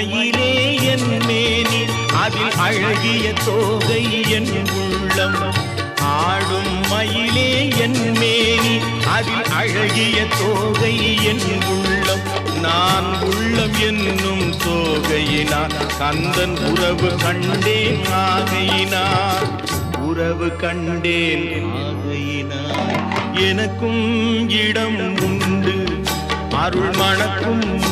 மயிலே என் மேனி அதில் அழகிய தோகை என் உள்ளம். ஆடும் மயிலே என் மேனி அதில் அழகிய தோகை என் உள்ளம். நான் உள்ளம் என்னும் தோகையினார் கந்தன் உறவு கண்டேன் ஆகையினார். உறவு கண்டேன் ஆகையினார். எனக்கும் இடம் உண்டு அருள் மணக்கும்